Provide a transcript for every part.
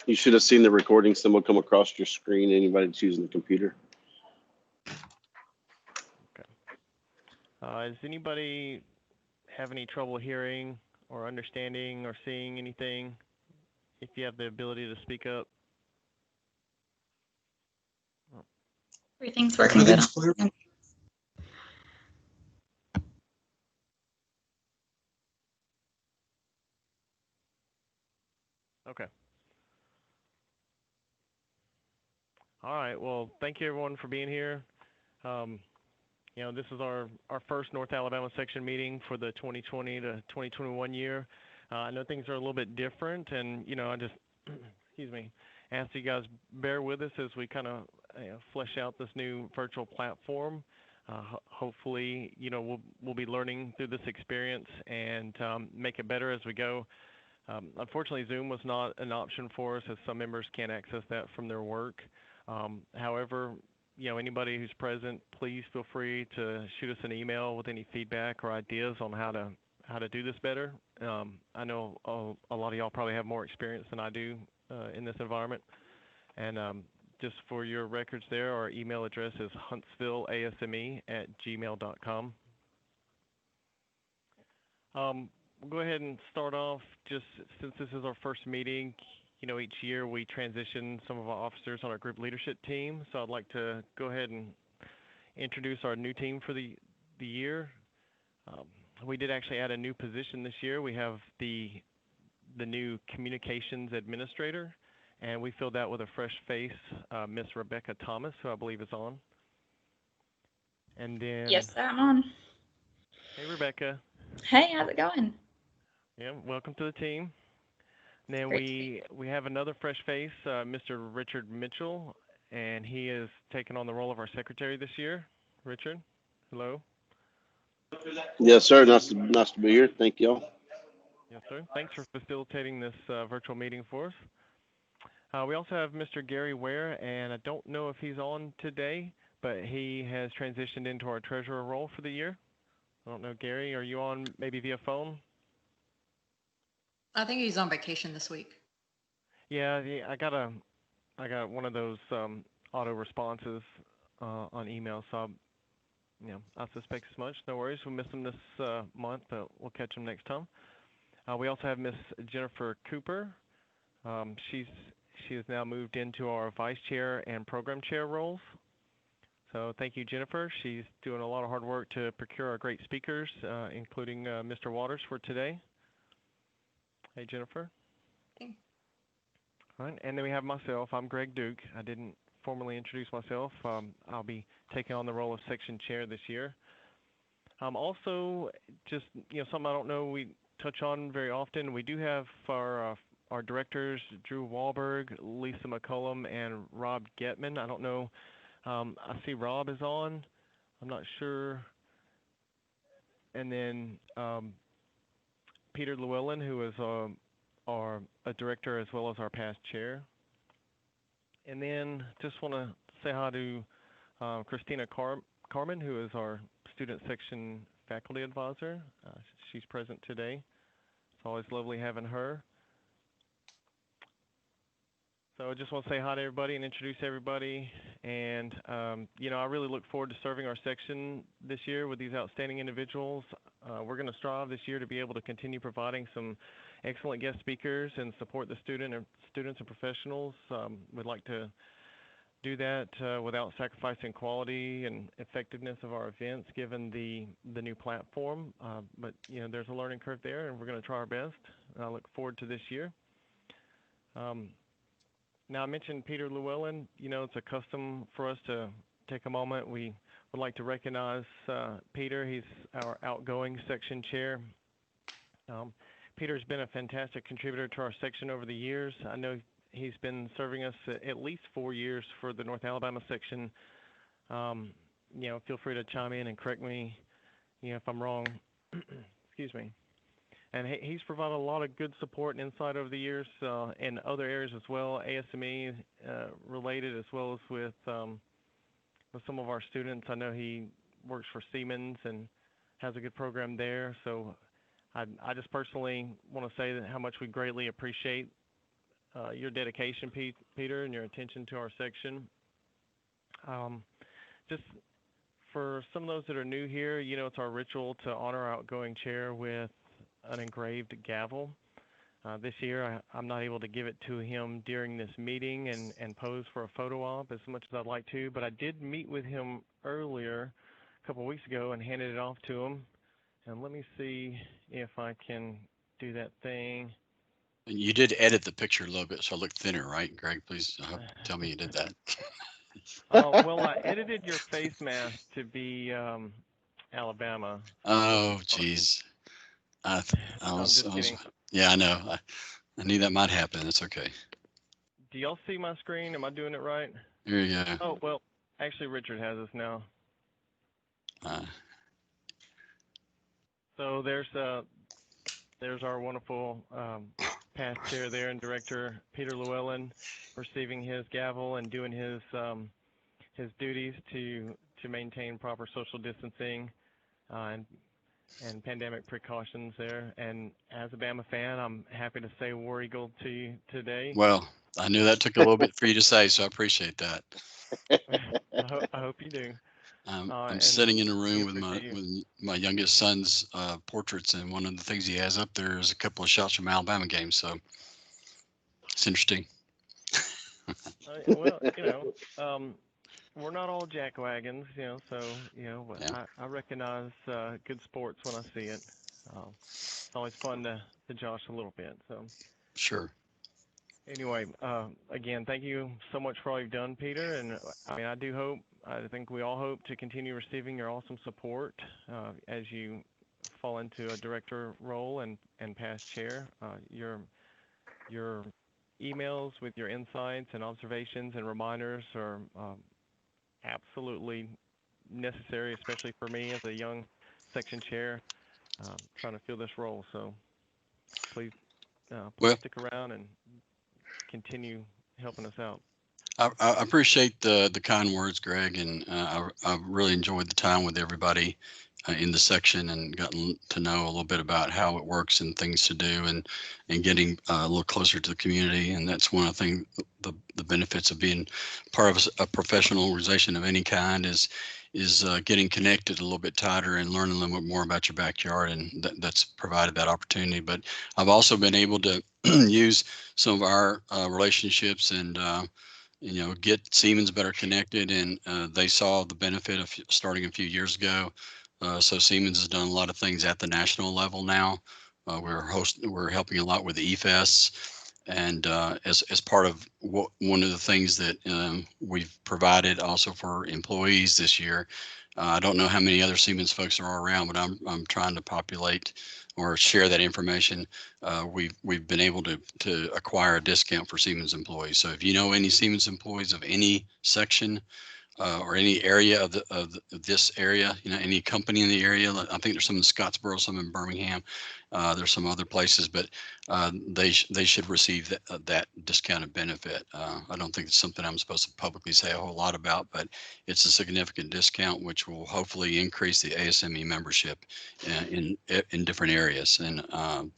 You should have seen the recording symbol come across your screen. Anybody that's using the computer. Okay. Does anybody have any trouble hearing or understanding or seeing anything? If you have the ability to speak up. Everything's working good. Okay. All right. Well, thank you everyone for being here. This is our first North Alabama section meeting for the 2020 to 2021 year. I know things are a little bit different, and I just, excuse me, ask you guys bear with us as we kind of flesh out this new virtual platform. Hopefully, we'll be learning through this experience and make it better as we go. Unfortunately, Zoom was not an option for us, as some members can't access that from their work. However, anybody who's present, please feel free to shoot us an email with any feedback or ideas on how to do this better. I know a lot of y'all probably have more experience than I do in this environment. And just for your records there, our email address is huntsvilleasme@gmail.com. We'll go ahead and start off, just since this is our first meeting. Each year we transition some of our officers on our group leadership team. So I'd like to go ahead and introduce our new team for the year. We did actually add a new position this year. We have the new communications administrator, and we filled that with a fresh face, Miss Rebecca Thomas, who I believe is on. And then yes, I'm on. Hey, Rebecca. Hey, how's it going? Yeah, welcome to the team. And then we have another fresh face, Mr. Richard Mitchell, and he is taking on the role of our secretary this year. Richard, hello. Yes, sir. Nice to be here. Thank y'all. Yes, sir. Thanks for facilitating this virtual meeting for us. We also have Mr. Gary Ware, and I don't know if he's on today, but he has transitioned into our treasurer role for the year. I don't know, Gary, are you on maybe via phone? I think he's on vacation this week. Yeah, I got one of those auto responses on email, so I suspect as much. No worries, we'll miss him this month, but we'll catch him next time. We also have Miss Jennifer Cooper. She has now moved into our vice chair and program chair roles. So thank you, Jennifer. She's doing a lot of hard work to procure our great speakers, including Mr. Waters for today. Hey, Jennifer. Hey. All right, and then we have myself. I'm Greg Duke. I didn't formally introduce myself. I'll be taking on the role of section chair this year. Also, just something I don't know we touch on very often. We do have our directors, Drew Wahlberg, Lisa McCullum, and Rob Getman. I don't know. I see Rob is on. I'm not sure. And then Peter Llewellyn, who is a director as well as our past chair. And then just want to say hi to Christina Carmen, who is our student section faculty advisor. She's present today. It's always lovely having her. So I just want to say hi to everybody and introduce everybody. And, I really look forward to serving our section this year with these outstanding individuals. We're going to strive this year to be able to continue providing some excellent guest speakers and support the students and professionals. We'd like to do that without sacrificing quality and effectiveness of our events, given the new platform. But there's a learning curve there, and we're going to try our best. And I look forward to this year. Now, I mentioned Peter Llewellyn. It's a custom for us to take a moment. We would like to recognize Peter. He's our outgoing section chair. Peter's been a fantastic contributor to our section over the years. I know he's been serving us at least 4 years for the North Alabama section. Feel free to chime in and correct me if I'm wrong. Excuse me. And he's provided a lot of good support and insight over the years in other areas as well, ASME related, as well as with some of our students. I know he works for Siemens and has a good program there. So I just personally want to say how much we greatly appreciate your dedication, Peter, and your attention to our section. Just for some of those that are new here, it's our ritual to honor our outgoing chair with an engraved gavel. This year, I'm not able to give it to him during this meeting and pose for a photo op as much as I'd like to, but I did meet with him earlier, a couple of weeks ago, and handed it off to him. And let me see if I can do that thing. You did edit the picture a little bit, so it looked thinner, right, Greg? Please tell me you did that. Well, I edited your face mask to be Alabama. Oh, geez. I I'm was, just kidding. yeah, I know. I knew that might happen. It's okay. Do y'all see my screen? Am I doing it right? Here you go. Oh, well, actually, Richard has us now. So there's our wonderful past chair there and director Peter Llewellyn receiving his gavel and doing his duties to maintain proper social distancing and pandemic precautions there. And as a Bama fan, I'm happy to say War Eagle to you today. Well, I knew that took a little bit for you to say, so I appreciate that. I hope you do. I'm sitting in a room with my youngest son's portraits, and one of the things he has up there is a couple of shots from Alabama games. So it's interesting. Well, we're not all jackwagons, so, but Yeah. I recognize good sports when I see it. It's always fun to josh a little bit. So Sure. anyway, again, thank you so much for all you've done, Peter. And I mean, I think we all hope to continue receiving your awesome support as you fall into a director role and past chair. Your emails with your insights and observations and reminders are absolutely necessary, especially for me as a young section chair trying to fill this role. So please stick around and continue helping us out. I appreciate the kind words, Greg, and I really enjoyed the time with everybody in the section and gotten to know a little bit about how it works and things to do and getting a little closer to the community. And that's one of the things, the benefits of being part of a professional organization of any kind is getting connected a little bit tighter and learning a little bit more about your backyard, and that's provided that opportunity. But I've also been able to use some of our relationships and get Siemens better connected, and they saw the benefit of starting a few years ago. So Siemens has done a lot of things at the national level now. We're helping a lot with the eFests, and as part of one of the things that we've provided also for employees this year. I don't know how many other Siemens folks are around, but I'm trying to populate or share that information. We've been able to acquire a discount for Siemens employees. So if you know any Siemens employees of any section or any area of this area, any company in the area, I think there's some in Scottsboro, some in Birmingham. There's some other places, but they should receive that discounted benefit. I don't think it's something I'm supposed to publicly say a whole lot about, but it's a significant discount, which will hopefully increase the ASME membership in different areas, and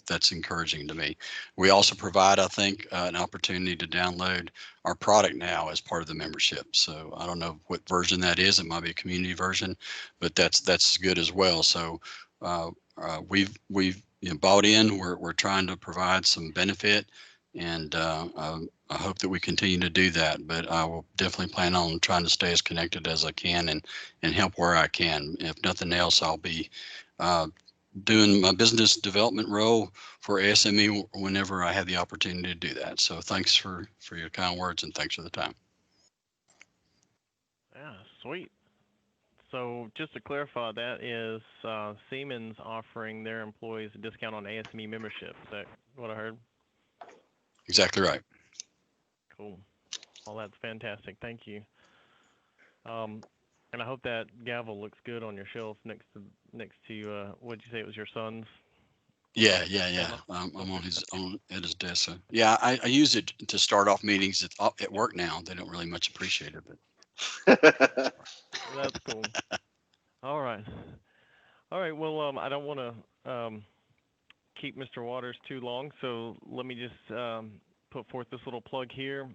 that's encouraging to me. We also provide, I think, an opportunity to download our product now as part of the membership. So I don't know what version that is. It might be a community version, but that's good as well. So we've bought in. We're trying to provide some benefit, and I hope that we continue to do that. But I will definitely plan on trying to stay as connected as I can and help where I can. If nothing else, I'll be doing my business development role for ASME whenever I have the opportunity to do that. So thanks for your kind words, and thanks for the time. Yeah, sweet. So just to clarify, that is Siemens offering their employees a discount on ASME membership. Is that what I heard? Exactly right. Cool. Well, that's fantastic. Thank you. And I hope that gavel looks good on your shelf next to what did you say it was your son's? Yeah. I'm at his desk. So yeah, I use it to start off meetings at work now. They don't really much appreciate it, but that's cool. All right. Well, I don't want to keep Mr. Waters too long, so let me just put forth this little plug here,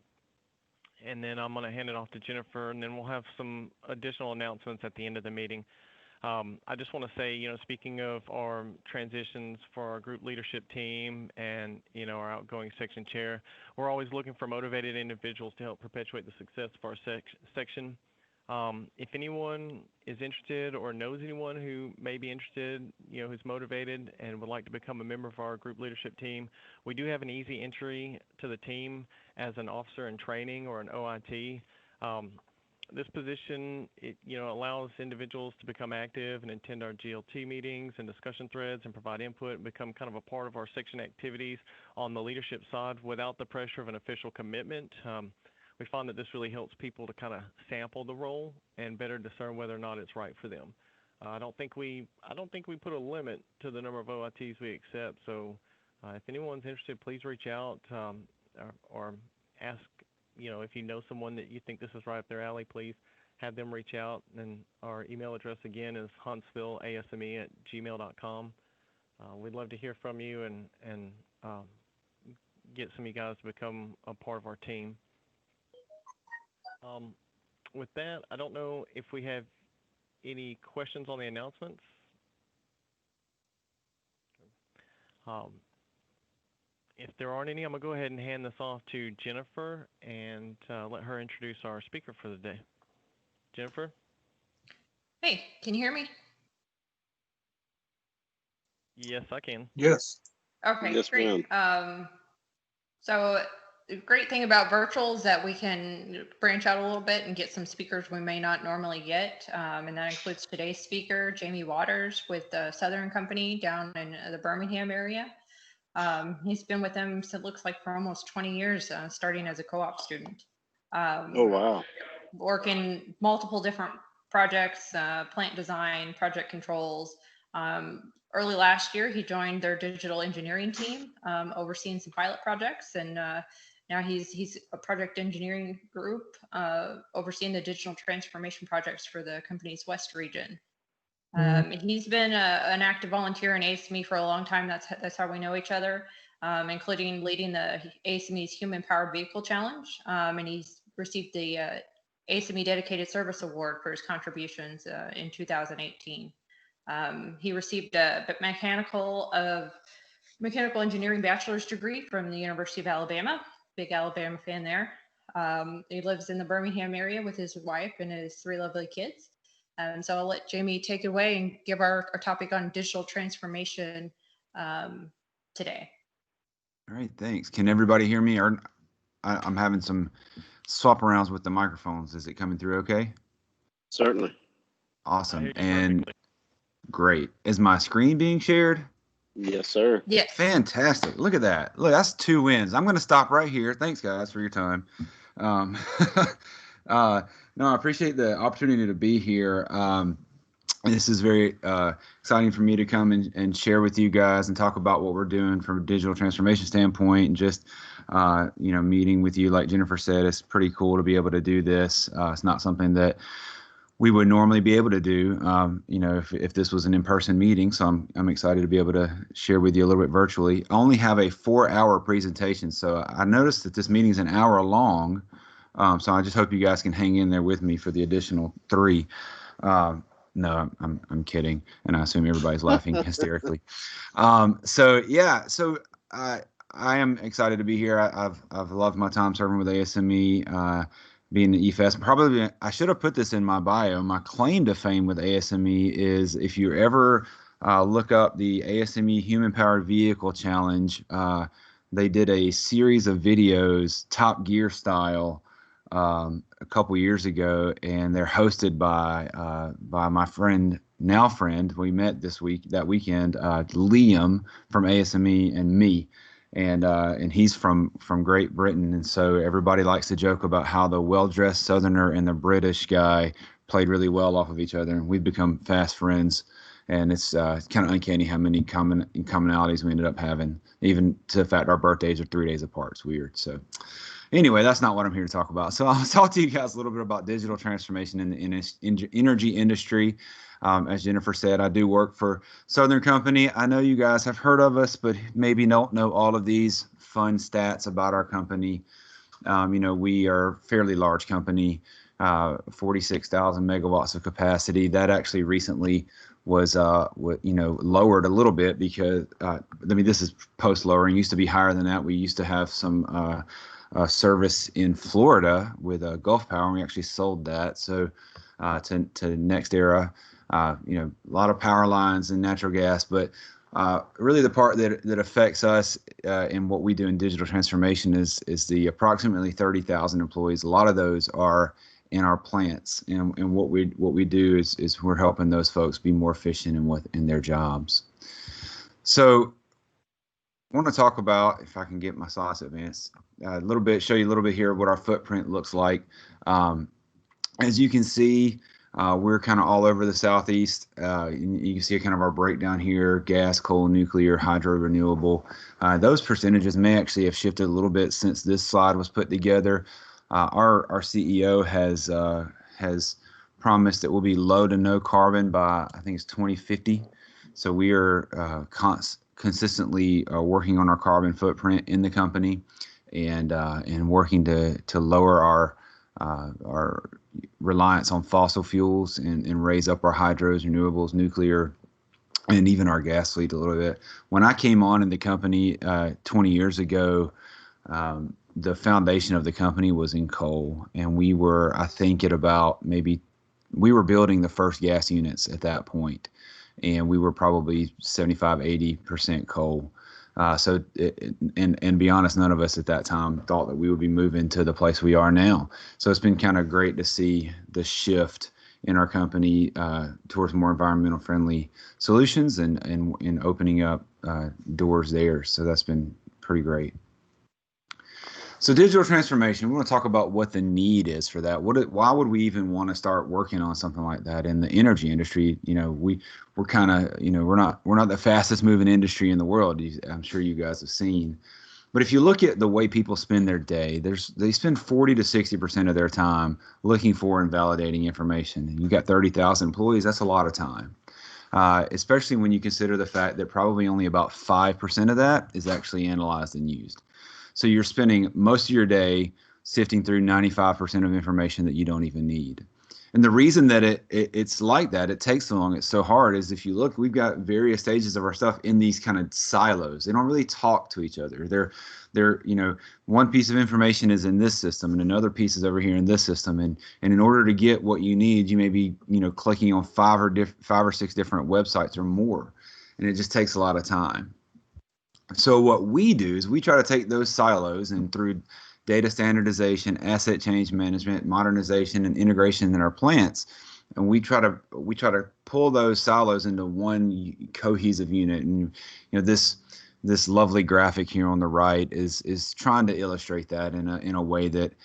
and then I'm going to hand it off to Jennifer, and then we'll have some additional announcements at the end of the meeting. I just want to say, speaking of our transitions for our group leadership team and, our outgoing section chair, we're always looking for motivated individuals to help perpetuate the success of our section. If anyone is interested or knows anyone who may be interested, who's motivated and would like to become a member of our group leadership team, we do have an easy entry to the team as an officer in training or an OIT. This position, allows individuals to become active and attend our GLT meetings and discussion threads and provide input and become kind of a part of our section activities on the leadership side without the pressure of an official commitment. We find that this really helps people to kind of sample the role and better discern whether or not it's right for them. I don't think we put a limit to the number of OITs we accept. So if anyone's interested, please reach out or ask. If you know someone that you think this is right up their alley, please have them reach out. And our email address again is huntsvilleasme@gmail.com. We'd love to hear from you and get some of you guys to become a part of our team. With that, I don't know if we have any questions on the announcements. If there aren't any, I'm going to go ahead and hand this off to Jennifer and let her introduce our speaker for the day. Jennifer? Hey, can you hear me? Yes, I can. Yes. Okay, Yes, great. So the great thing about virtual is that we can branch out a little bit and get some speakers we may not normally get. And that includes today's speaker, Jamie Waters with the Southern Company down in the Birmingham area. He's been with them, so it looks like for almost 20 years, starting as a co-op student. Oh, wow. Working multiple different projects, plant design, project controls. Early last year, he joined their digital engineering team, overseeing some pilot projects. And now he's a project engineering group, overseeing the digital transformation projects for the company's West region. He's been an active volunteer in ASME for a long time. That's how we know each other, including leading the ASME's Human Powered Vehicle Challenge. And he's received the ASME Dedicated Service Award for his contributions in 2018. He received a mechanical engineering bachelor's degree from the University of Alabama. Big Alabama fan there. He lives in the Birmingham area with his wife and his 3 lovely kids. So I'll let Jamie take it away and give our topic on digital transformation today. All right, thanks. Can everybody hear me? Or I'm having some swap arounds with the microphones. Is it coming through okay? Certainly. Awesome. And great. Is my screen being shared? Yes, sir. Yes. Fantastic. Look at that. Look, that's 2 wins. I'm going to stop right here. Thanks, guys, for your time. No, I appreciate the opportunity to be here. This is very exciting for me to come and share with you guys and talk about what we're doing from a digital transformation standpoint, and just meeting with you. Like Jennifer said, it's pretty cool to be able to do this. It's not something that we would normally be able to do, if this was an in-person meeting. So I'm excited to be able to share with you a little bit virtually. I only have a 4-hour presentation, so I noticed that this meeting is an hour long. So I just hope you guys can hang in there with me for the additional 3. No, I'm kidding, and I assume everybody's laughing hysterically. So I am excited to be here. I've loved my time serving with ASME, being the EFS. Probably I should have put this in my bio. My claim to fame with ASME is, if you ever look up the ASME Human Powered Vehicle Challenge, they did a series of videos, Top Gear style, a couple years ago, and they're hosted by my friend we met that weekend, Liam from ASME, and me, and he's from Great Britain, and so everybody likes to joke about how the well-dressed Southerner and the British guy played really well off of each other, and we've become fast friends. And it's kind of uncanny how many commonalities we ended up having, even to the fact our birthdays are 3 days apart. It's weird. So anyway, that's not what I'm here to talk about. So I'll talk to you guys a little bit about digital transformation in the energy industry. As Jennifer said, I do work for Southern Company. I know you guys have heard of us, but maybe don't know all of these fun stats about our company. We are a fairly large company, 46,000 megawatts of capacity. That actually recently was lowered a little bit because this is post lowering. Used to be higher than that. We used to have some service in Florida with Gulf Power, and we actually sold that to NextEra. A lot of power lines and natural gas, but really the part that affects us in what we do in digital transformation is the approximately 30,000 employees. A lot of those are in our plants, and what we do is we're helping those folks be more efficient in their jobs. So I want to talk about, if I can get my slides advanced, a little bit, show you a little bit here of what our footprint looks like. As you can see, we're kind of all over the Southeast. You can see kind of our breakdown here: gas, coal, nuclear, hydro, renewable. Those percentages may actually have shifted a little bit since this slide was put together. Our CEO has promised that we'll be low to no carbon by, I think it's 2050. So we are consistently working on our carbon footprint in the company, and working to lower our reliance on fossil fuels and raise up our hydros, renewables, nuclear, and even our gas fleet a little bit. When I came on in the company 20 years ago, the foundation of the company was in coal, and we were, I think, we were building the first gas units at that point, and we were probably 75-80% coal. And be honest, none of us at that time thought that we would be moving to the place we are now. So it's been kind of great to see the shift in our company towards more environmental friendly solutions and opening up doors there. So that's been pretty great. So digital transformation, we want to talk about what the need is for that. Why would we even want to start working on something like that in the energy industry? We're kind of, we're not the fastest moving industry in the world. I'm sure you guys have seen. But if you look at the way people spend their day, they spend 40 to 60% of their time looking for and validating information. And you've got 30,000 employees, that's a lot of time. Especially when you consider the fact that probably only about 5% of that is actually analyzed and used. So you're spending most of your day sifting through 95% of information that you don't even need. And the reason that it's like that, it takes so long, it's so hard, is if you look, we've got various stages of our stuff in these kind of silos. They don't really talk to each other. They're one piece of information is in this system and another piece is over here in this system. And in order to get what you need, you may be, clicking on five or six different websites or more. And it just takes a lot of time. So what we do is we try to take those silos, and through data standardization, asset change management, modernization, and integration in our plants, and we try to pull those silos into one cohesive unit. And this lovely graphic here on the right is trying to illustrate that in a way that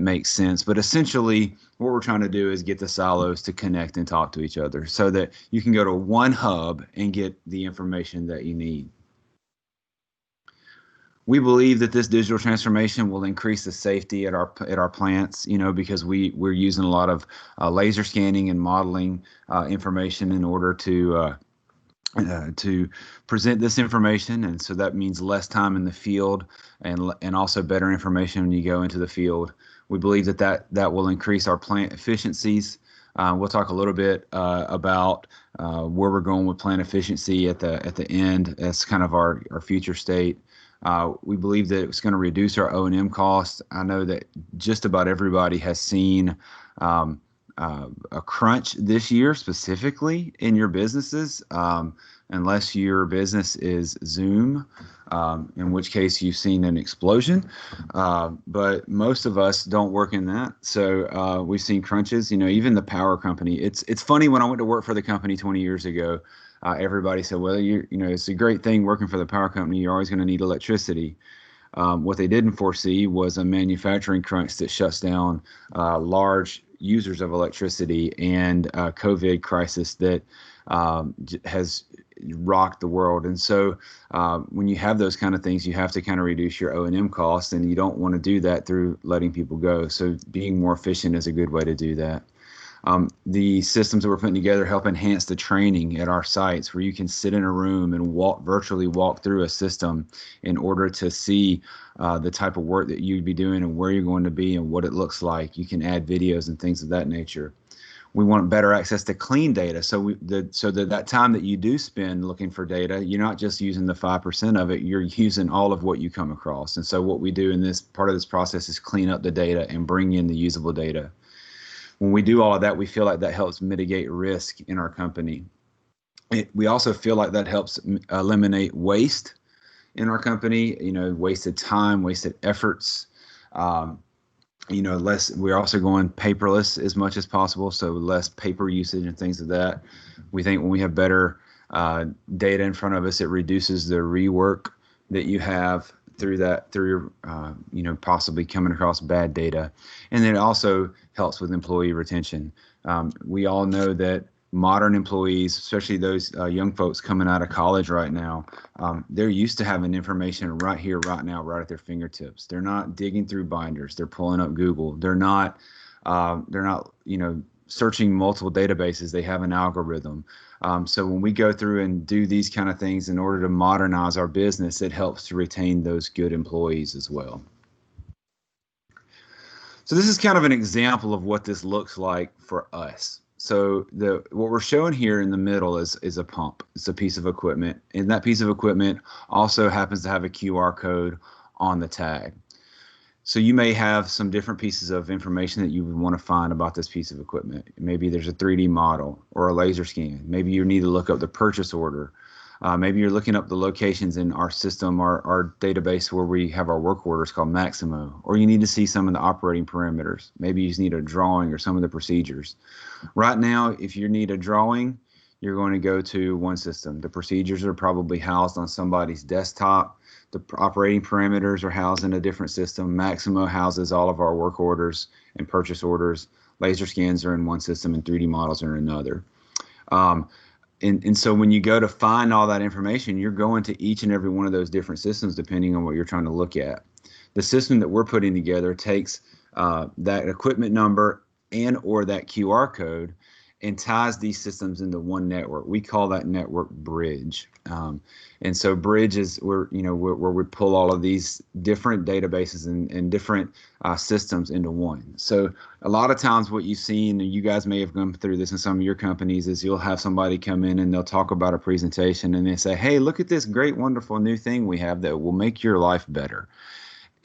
makes sense. But essentially, what we're trying to do is get the silos to connect and talk to each other, so that you can go to one hub and get the information that you need. We believe that this digital transformation will increase the safety at our plants, because we're using a lot of laser scanning and modeling information in order to present this information. And so that means less time in the field and also better information when you go into the field. We believe that will increase our plant efficiencies. We'll talk a little bit about where we're going with plant efficiency at the end. That's kind of our future state. We believe that it's going to reduce our O&M costs. I know that just about everybody has seen a crunch this year, specifically in your businesses, unless your business is Zoom, in which case you've seen an explosion. But most of us don't work in that. So we've seen crunches, even the power company. It's funny, when I went to work for the company 20 years ago, everybody said, well, it's a great thing working for the power company. You're always going to need electricity. What they didn't foresee was a manufacturing crunch that shuts down large users of electricity, and a COVID crisis that has rocked the world. And so when you have those kind of things, you have to kind of reduce your O&M costs, and you don't want to do that through letting people go. So being more efficient is a good way to do that. The systems that we're putting together help enhance the training at our sites, where you can sit in a room and virtually walk through a system in order to see the type of work that you'd be doing and where you're going to be and what it looks like. You can add videos and things of that nature. We want better access to clean data, so that time that you do spend looking for data, you're not just using the 5% of it, you're using all of what you come across. And so what we do in this part of this process is clean up the data and bring in the usable data. When we do all of that, we feel like that helps mitigate risk in our company. We also feel like that helps eliminate waste in our company, wasted time, wasted efforts. We're also going paperless as much as possible, so less paper usage and things of that. We think when we have better data in front of us, it reduces the rework that you have through possibly coming across bad data. And then it also helps with employee retention. We all know that modern employees, especially those young folks coming out of college right now, they're used to having information right here, right now, right at their fingertips. They're not digging through binders. They're pulling up Google. They're not searching multiple databases. They have an algorithm. So when we go through and do these kind of things in order to modernize our business, it helps to retain those good employees as well. So this is kind of an example of what this looks like for us. So what we're showing here in the middle is a pump. It's a piece of equipment, and that piece of equipment also happens to have a QR code on the tag. So you may have some different pieces of information that you would want to find about this piece of equipment. Maybe there's a 3D model or a laser scan. Maybe you need to look up the purchase order. Maybe you're looking up the locations in our system, our database where we have our work orders called Maximo, or you need to see some of the operating parameters. Maybe you just need a drawing or some of the procedures. Right now, if you need a drawing, you're going to go to one system. The procedures are probably housed on somebody's desktop. The operating parameters are housed in a different system. Maximo houses all of our work orders and purchase orders. Laser scans are in one system and 3D models are in another. And so when you go to find all that information, you're going to each and every one of those different systems depending on what you're trying to look at. The system that we're putting together takes that equipment number and or that QR code and ties these systems into one network. We call that network Bridge. And so Bridge is where we pull all of these different databases and different systems into one. So a lot of times what you've seen, and you guys may have gone through this in some of your companies, is you'll have somebody come in and they'll talk about a presentation and they say, hey, look at this great, wonderful new thing we have that will make your life better.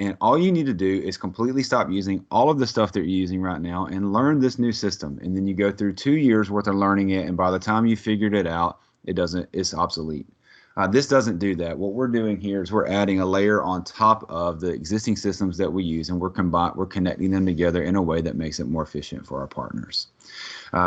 And all you need to do is completely stop using all of the stuff that you're using right now and learn this new system. And then you go through 2 years worth of learning it. And by the time you figured it out, it's obsolete. This doesn't do that. What we're doing here is we're adding a layer on top of the existing systems that we use, and we're connecting them together in a way that makes it more efficient for our partners.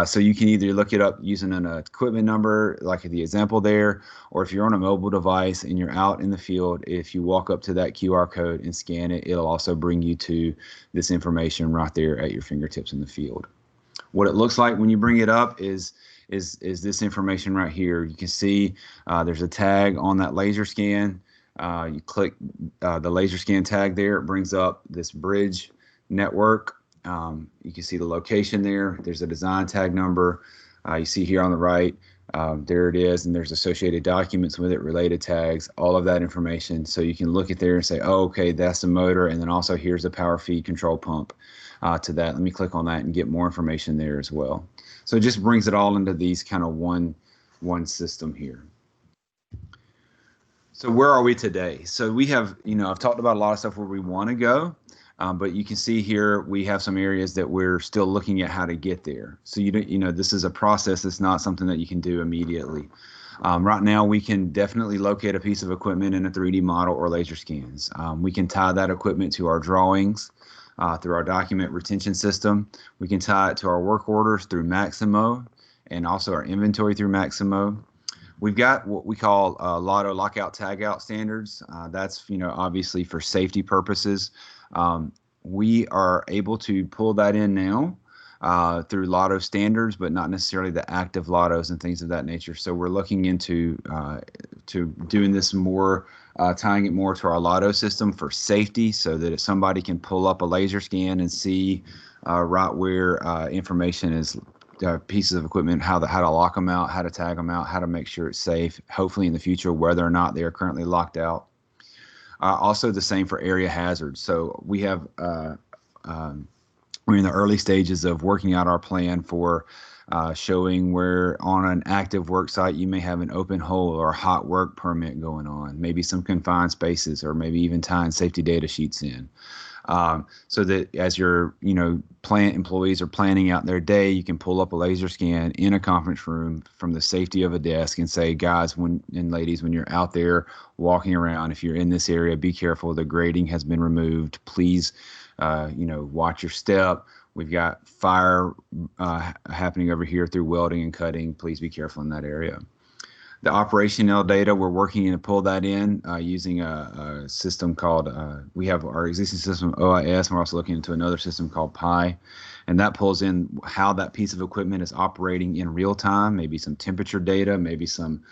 So you can either look it up using an equipment number, like the example there, or if you're on a mobile device and you're out in the field, if you walk up to that QR code and scan it, it'll also bring you to this information right there at your fingertips in the field. What it looks like when you bring it up is this information right here. You can see there's a tag on that laser scan. You click the laser scan tag there. It brings up this Bridge network. You can see the location there. There's a design tag number. You see here on the right, there it is, and there's associated documents with it, related tags, all of that information. So you can look at there and say, oh, okay, that's the motor, and then also here's the power feed control pump to that. Let me click on that and get more information there as well. So it just brings it all into these kind of one system here. So where are we today? So we have, I've talked about a lot of stuff where we want to go. But you can see here we have some areas that we're still looking at how to get there. So this is a process. It's not something that you can do immediately. Right now, we can definitely locate a piece of equipment in a 3D model or laser scans. We can tie that equipment to our drawings through our document retention system. We can tie it to our work orders through Maximo and also our inventory through Maximo. We've got what we call Lotto lockout tagout standards. That's obviously for safety purposes. We are able to pull that in now through Lotto standards, but not necessarily the active Lottos and things of that nature. So we're looking into to doing this more, tying it more to our Lotto system for safety, so that if somebody can pull up a laser scan and see right where information is pieces of equipment, how to lock them out, how to tag them out, how to make sure it's safe, hopefully in the future, whether or not they are currently locked out. Also the same for area hazards. So we have, we're in the early stages of working out our plan for showing where on an active work site you may have an open hole or a hot work permit going on, maybe some confined spaces, or maybe even tying safety data sheets in. So that as your plant employees are planning out their day, you can pull up a laser scan in a conference room from the safety of a desk and say, guys and ladies, when you're out there walking around, if you're in this area, be careful. The grading has been removed. Please, watch your step. We've got fire happening over here through welding and cutting. Please be careful in that area. The operational data, we're working to pull that in using a system called, we have our existing system, OIS, and we're also looking into another system called Pi. And that pulls in how that piece of equipment is operating in real time, maybe some temperature data, maybe some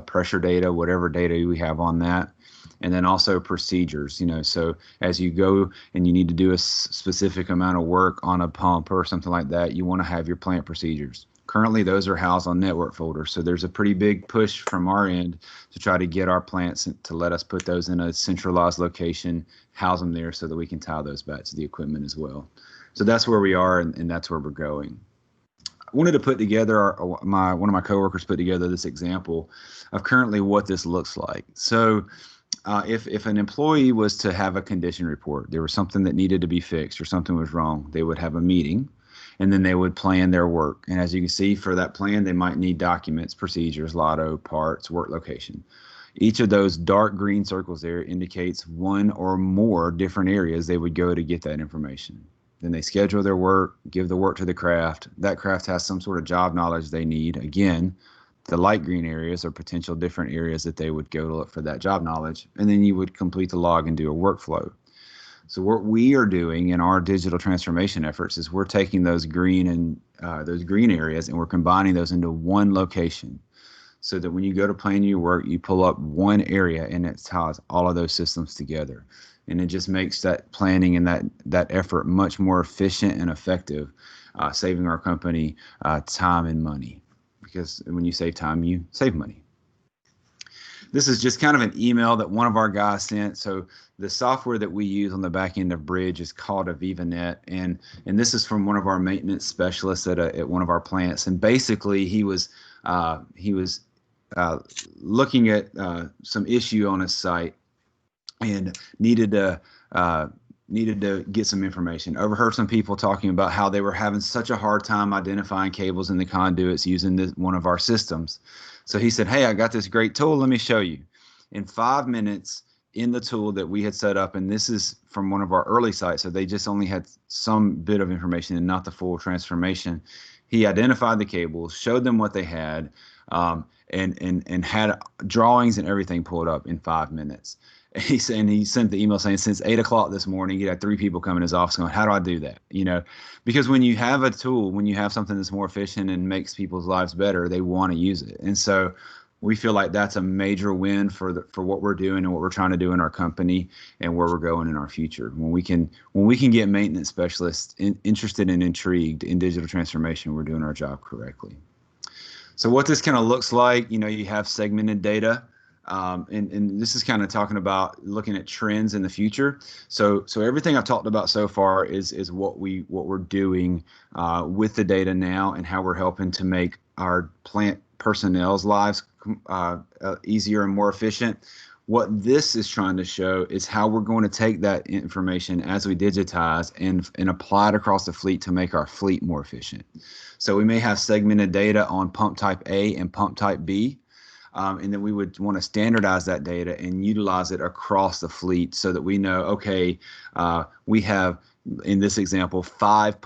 pressure data, whatever data we have on that. And then also procedures, so as you go and you need to do a specific amount of work on a pump or something like that, you want to have your plant procedures. Currently, those are housed on network folders. So there's a pretty big push from our end to try to get our plants to let us put those in a centralized location, house them there so that we can tie those back to the equipment as well. So that's where we are, and that's where we're going. I wanted to put together, one of my coworkers put together this example of currently what this looks like. So if an employee was to have a condition report, there was something that needed to be fixed or something was wrong, they would have a meeting. And then they would plan their work. And as you can see, for that plan, they might need documents, procedures, lotto, parts, work location. Each of those dark green circles there indicates one or more different areas they would go to get that information. Then they schedule their work, give the work to the craft. That craft has some sort of job knowledge they need. Again, the light green areas are potential different areas that they would go to look for that job knowledge. And then you would complete the log and do a workflow. So what we are doing in our digital transformation efforts is we're taking those green areas and we're combining those into one location, so that when you go to plan your work, you pull up one area and it ties all of those systems together, and it just makes that planning and that effort much more efficient and effective, saving our company time and money. Because when you save time, you save money. This is just kind of an email that one of our guys sent. So the software that we use on the back end of Bridge is called AvivaNet, and this is from one of our maintenance specialists at one of our plants. And basically, he was looking at some issue on his site and needed to get some information. Overheard some people talking about how they were having such a hard time identifying cables in the conduits using one of our systems. So he said, hey, I got this great tool. Let me show you. In 5 minutes in the tool that we had set up, and this is from one of our early sites, so they just only had some bit of information and not the full transformation. He identified the cables, showed them what they had, and had drawings and everything pulled up in 5 minutes. He sent the email saying since 8 o'clock this morning, he had 3 people come in his office going, how do I do that? Because when you have a tool, when you have something that's more efficient and makes people's lives better, they want to use it. And so we feel like that's a major win for what we're doing and what we're trying to do in our company and where we're going in our future. When we can get maintenance specialists interested and intrigued in digital transformation, we're doing our job correctly. So what this kind of looks like, you have segmented data. And this is kind of talking about looking at trends in the future. So everything I've talked about so far is what we're doing with the data now and how we're helping to make our plant personnel's lives easier and more efficient. What this is trying to show is how we're going to take that information as we digitize and apply it across the fleet to make our fleet more efficient. So we may have segmented data on pump type A and pump type B. And then we would want to standardize that data and utilize it across the fleet so that we know, okay, we have, in this example, 5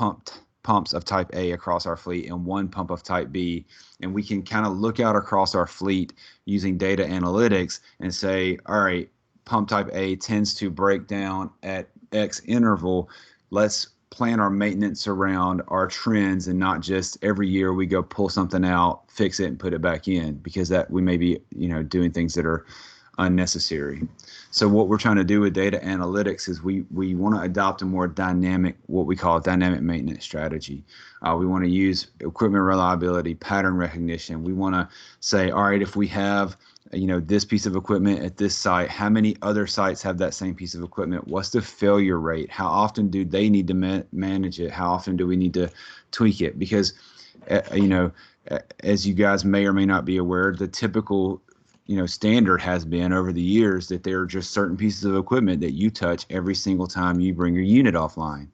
pumps of type A across our fleet and 1 pump of type B. And we can kind of look out across our fleet using data analytics and say, all right, pump type A tends to break down at X interval. Let's plan our maintenance around our trends and not just every year we go pull something out, fix it, and put it back in, because that we may be doing things that are unnecessary. So what we're trying to do with data analytics is we want to adopt a more dynamic, what we call dynamic maintenance strategy. We want to use equipment reliability, pattern recognition. We want to say, all right, if we have this piece of equipment at this site, how many other sites have that same piece of equipment? What's the failure rate? How often do they need to manage it? How often do we need to tweak it? Because, as you guys may or may not be aware, the typical standard has been over the years that there are just certain pieces of equipment that you touch every single time you bring your unit offline.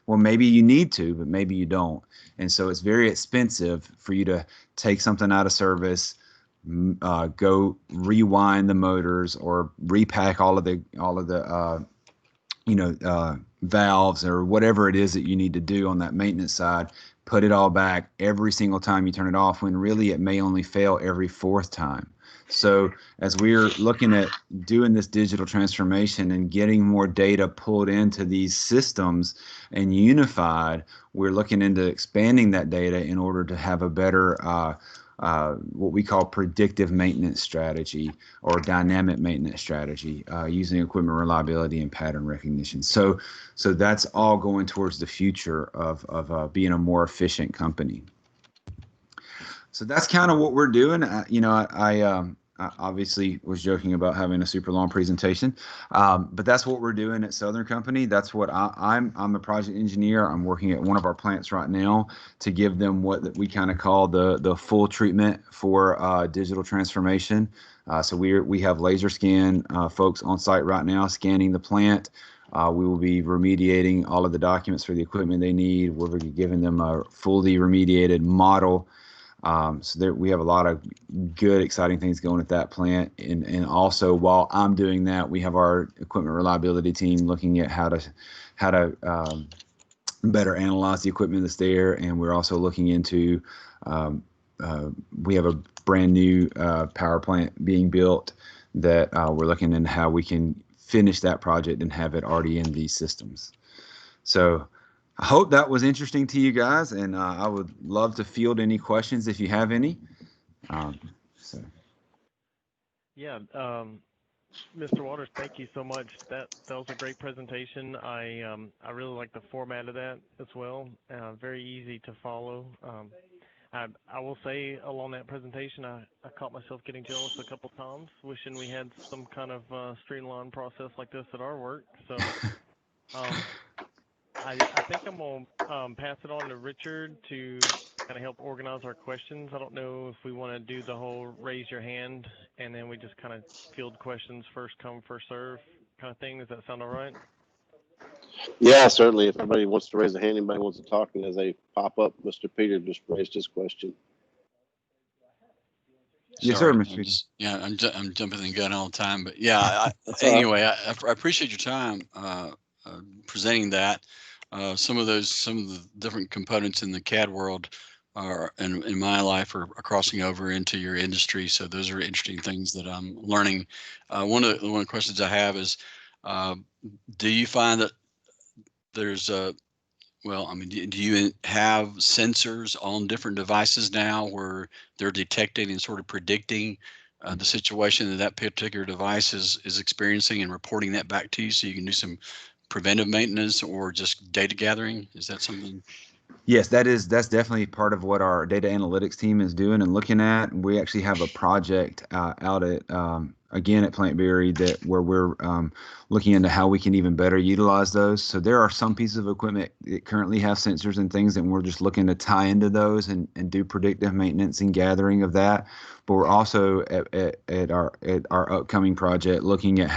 Well, maybe you need to, but maybe you don't. And so it's very expensive for you to take something out of service, go rewind the motors or repack all of the valves or whatever it is that you need to do on that maintenance side, put it all back every single time you turn it off, when really it may only fail every fourth time. So as we're looking at doing this digital transformation and getting more data pulled into these systems and unified, we're looking into expanding that data in order to have a better what we call predictive maintenance strategy or dynamic maintenance strategy using equipment reliability and pattern recognition. So that's all going towards the future of being a more efficient company. So that's kind of what we're doing. I obviously was joking about having a super long presentation, but that's what we're doing at Southern Company. That's what I'm a project engineer. I'm working at one of our plants right now to give them what we kind of call the full treatment for digital transformation. So we have laser scan folks on site right now scanning the plant. We will be remediating all of the documents for the equipment they need. We're giving them a fully remediated model. So there, we have a lot of good, exciting things going at that plant. And also, while I'm doing that, we have our equipment reliability team looking at how to better analyze the equipment that's there. And we're also looking into, we have a brand new power plant being built that we're looking into how we can finish that project and have it already in these systems. So I hope that was interesting to you guys, and I would love to field any questions if you have any. Yeah, Mr. Waters, thank you so much. That was a great presentation. I really like the format of that as well. Very easy to follow. I will say along that presentation, I caught myself getting jealous a couple times, wishing we had some kind of streamlined process like this at our work. So I think I'm going to pass it on to Richard to kind of help organize our questions. I don't know if we want to do the whole raise your hand and then we just kind of field questions first come, first serve kind of thing. Does that sound all right? Yeah, certainly. If anybody wants to raise a hand, anybody wants to talk, and as they pop up, Mr. Peter just raised his question. Yes, Sorry, sir, Mr. Peter. Yeah, I'm jumping the gun all the time, but yeah. Anyway, I appreciate your time presenting that. Some of the different components in the CAD world are in my life are crossing over into your industry. So those are interesting things that I'm learning. One of the questions I have is, do you find that there's do you have sensors on different devices now where they're detecting and sort of predicting the situation that particular device is experiencing and reporting that back to you so you can do some preventive maintenance or just data gathering? Is that something? Yes, that's definitely part of what our data analytics team is doing and looking at. We actually have a project out at again at Plant Berry where we're looking into how we can even better utilize those. So there are some pieces of equipment that currently have sensors and things, and we're just looking to tie into those and do predictive maintenance and gathering of that. But we're also at our upcoming project looking at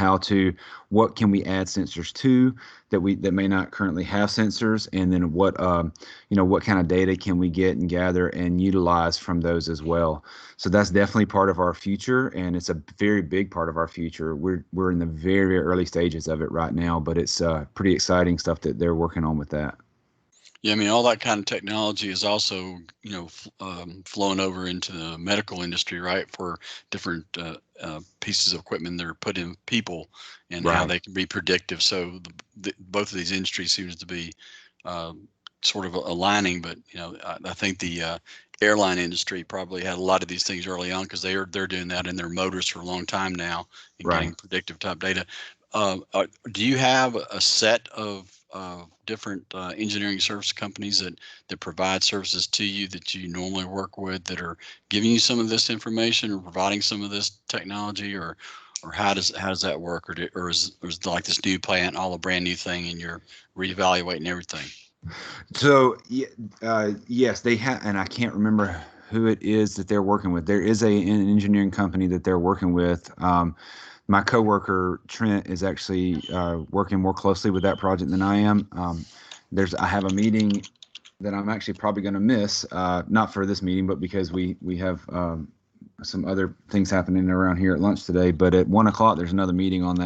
what can we add sensors to that may not currently have sensors, and then what kind of data can we get and gather and utilize from those as well. So that's definitely part of our future, and it's a very big part of our future. We're in the very, very early stages of it right now, but it's pretty exciting stuff that they're working on with that. Yeah, I mean, all that kind of technology is also, flowing over into the medical industry, right? For different pieces of equipment that are put in people and Right. how they can be predictive. So both of these industries seems to be sort of aligning, but I think the airline industry probably had a lot of these things early on because they're doing that in their motors for a long time now and Right. getting predictive type data. Do you have a set of different engineering service companies that provide services to you that you normally work with that are giving you some of this information or providing some of this technology, or how does that work, or is like this new plant all a brand new thing and you're reevaluating everything? So yes, they have, and I can't remember who it is that they're working with. There is an engineering company that they're working with. My coworker Trent is actually working more closely with that project than I am. I have a meeting that I'm actually probably going to miss, not for this meeting, but because we have some other things happening around here at lunch today. But at 1 o'clock, there's another meeting on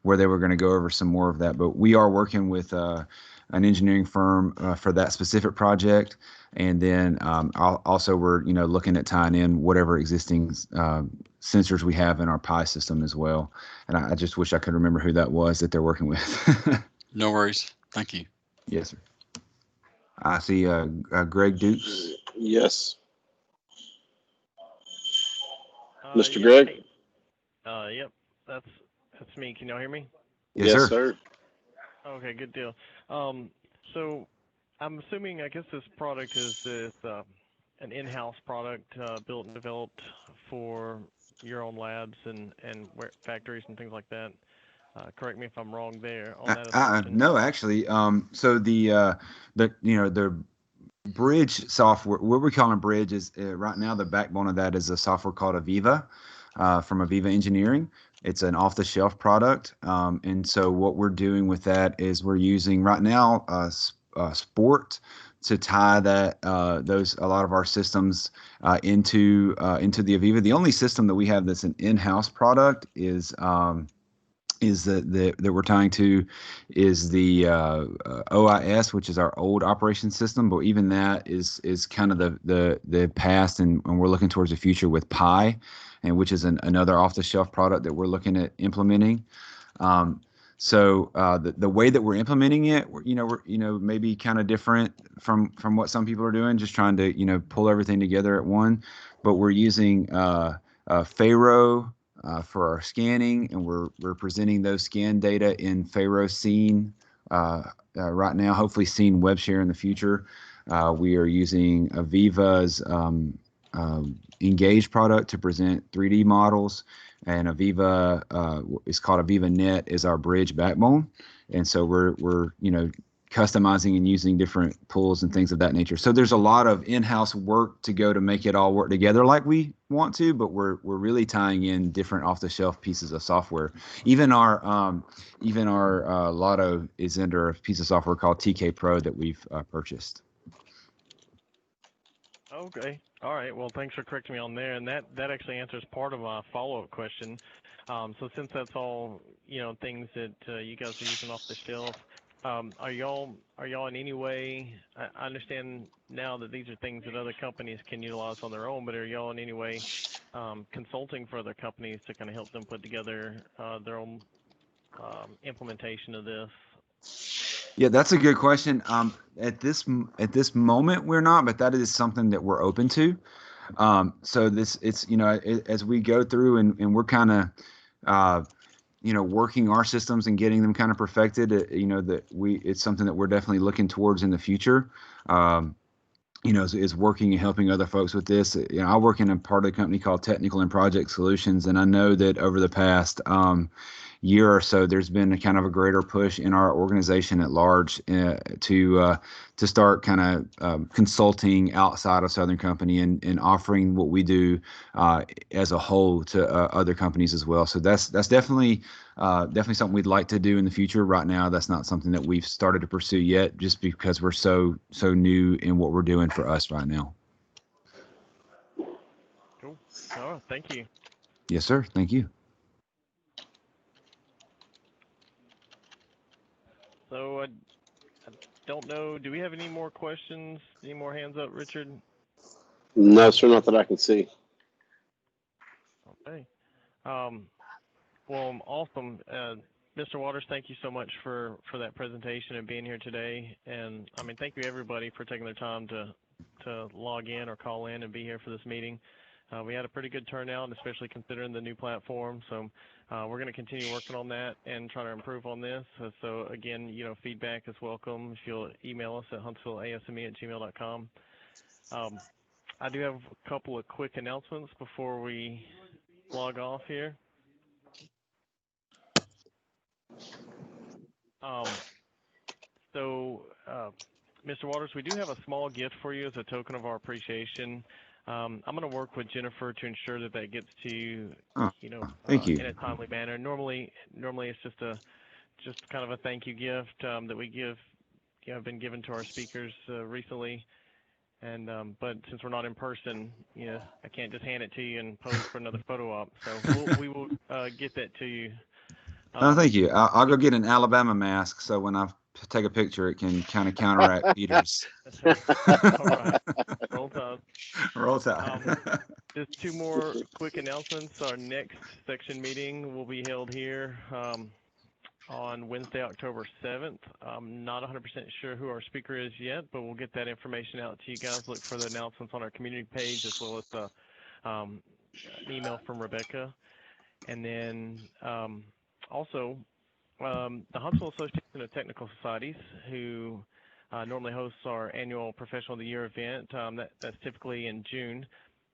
where they were going to go over some more of that. But we are working with an engineering firm for that specific project, and then we're looking at tying in whatever existing sensors we have in our Pi system as well. And I just wish I could remember who that was that they're working with. No worries. Thank you. Yes, sir. I see Greg Dukes. Yes. Mr. Yep, Greg? Yep, that's me. Can y'all hear me? Yes, sir. Okay, good deal. So I'm assuming, I guess this product is an in-house product built and developed for your own labs and factories and things like that. Correct me if I'm wrong there on that assumption. No, actually, so the bridge software, what we're calling bridge, is right now the backbone of that is a software called Aviva from Aviva Engineering. It's an off-the-shelf product, and so what we're doing with that is we're using right now Sport to tie a lot of our systems into the Aviva. The only system that we have that's an in-house product is that we're tying to is the OIS, which is our old operation system. But even that is kind of the past, and we're looking towards the future with Pi, and which is another off-the-shelf product that we're looking at implementing. So the way that we're implementing it, we're maybe kind of different from what some people are doing, just trying to pull everything together at one. But we're using Pharaoh for our scanning, and we're presenting those scan data in Pharaoh Scene right now. Hopefully, Scene web share in the future. We are using Aviva's Engage product to present 3D models, and Aviva is called Aviva Net, is our bridge backbone, and so we're customizing and using different pools and things of that nature. So there's a lot of in-house work to go to make it all work together like we want to, but we're really tying in different off-the-shelf pieces of software. Even our Lotto is under a piece of software called TK Pro that we've purchased. Okay. All right. Well, thanks for correcting me on there, and that actually answers part of my follow-up question. So since that's all things that you guys are using off the shelf, are y'all in any way? I understand now that these are things that other companies can utilize on their own, but are y'all in any way consulting for other companies to kind of help them put together their own implementation of this? Yeah, that's a good question. At this moment, we're not, but that is something that we're open to. So it's as we go through and we're kind of working our systems and getting them kind of perfected. It's something that we're definitely looking towards in the future. Is working and helping other folks with this. I work in a part of the company called Technical and Project Solutions, and I know that over the past year or so, there's been a kind of a greater push in our organization at large to start kind of consulting outside of Southern Company and offering what we do as a whole to other companies as well. So that's definitely something we'd like to do in the future. Right now, that's not something that we've started to pursue yet, just because we're so new in what we're doing for us right now. Cool. Oh, thank you. Yes, sir. Thank you. So I don't know. Do we have any more questions? Any more hands up, Richard? No, sir, not that I can see. Okay. Well, awesome. Mr. Waters, thank you so much for that presentation and being here today. And I mean, thank you everybody for taking their time to to log in or call in and be here for this meeting. We had a pretty good turnout, especially considering the new platform. So we're going to continue working on that and try to improve on this. So again, feedback is welcome. If you'll email us at huntsvilleasme@gmail.com. I do have a couple of quick announcements before we log off here. Mr. Waters, we do have a small gift for you as a token of our appreciation. I'm going to work with Jennifer to ensure that that gets to you, thank you. in a timely manner. Normally it's just kind of a thank you gift that we give, been given to our speakers recently. And but since we're not in person, I can't just hand it to you and pose for another photo op. So we will get that to you. Thank you. I'll go get an Alabama mask so when I take a picture, it can kind of counteract Peter's. All right. Roll Tide. Roll Tide. Just two more quick announcements. Our next section meeting will be held here on Wednesday, October 7th. I'm not 100% sure who our speaker is yet, but we'll get that information out to you guys. Look for the announcements on our community page as well as an email from Rebecca. And then also, the Huntsville Association of Technical Societies, who normally hosts our annual Professional of the Year event, that's typically in June.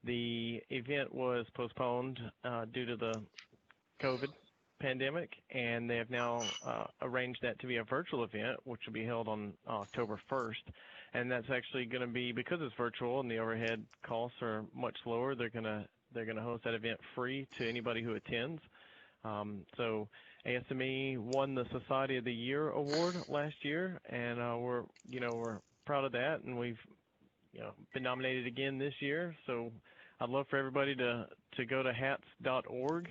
The event was postponed due to the COVID pandemic, and they have now arranged that to be a virtual event, which will be held on October 1st. And that's actually going to be, because it's virtual and the overhead costs are much lower, they're going to host that event free to anybody who attends. So ASME won the Society of the Year award last year, and we're proud of that, and we've been nominated again this year. So I'd love for everybody to go to hats.org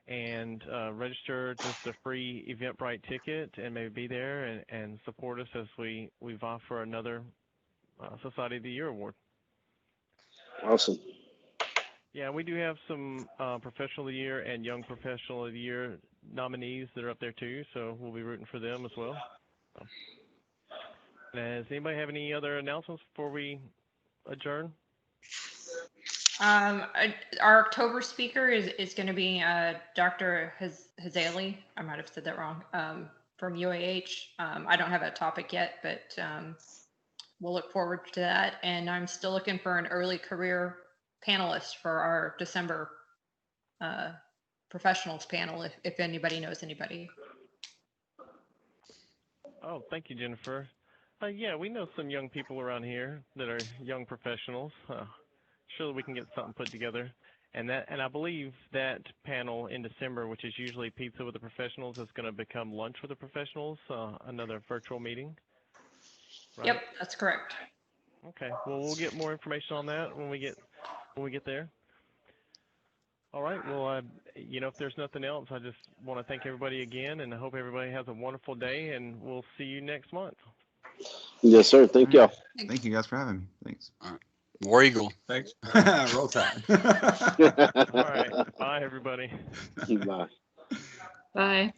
and register just a free Eventbrite ticket and maybe be there and support us as we vie for another Society of the Year award. Awesome. Yeah, we do have some Professional of the Year and Young Professional of the Year nominees that are up there too, so we'll be rooting for them as well. Does anybody have any other announcements before we adjourn? Our October speaker is going to be Dr. Hazali. I might have said that wrong. From UAH. I don't have a topic yet, but we'll look forward to that. And I'm still looking for an early career panelist for our December professionals panel, if anybody knows anybody. Oh, thank you, Jennifer. Yeah, we know some young people around here that are young professionals. Surely we can get something put together. And I believe that panel in December, which is usually pizza with the professionals, is going to become lunch with the professionals, another virtual meeting. Right? Yep, that's correct. Okay. Well, we'll get more information on that when we get there. All right. Well, if there's nothing else, I just want to thank everybody again, and I hope everybody has a wonderful day, and we'll see you next month. Yes, sir. Thank y'all. Thank you guys for having me. Thanks. All right. War Eagle. Thanks. Roll Tide. All right. Bye, everybody. Bye. Bye.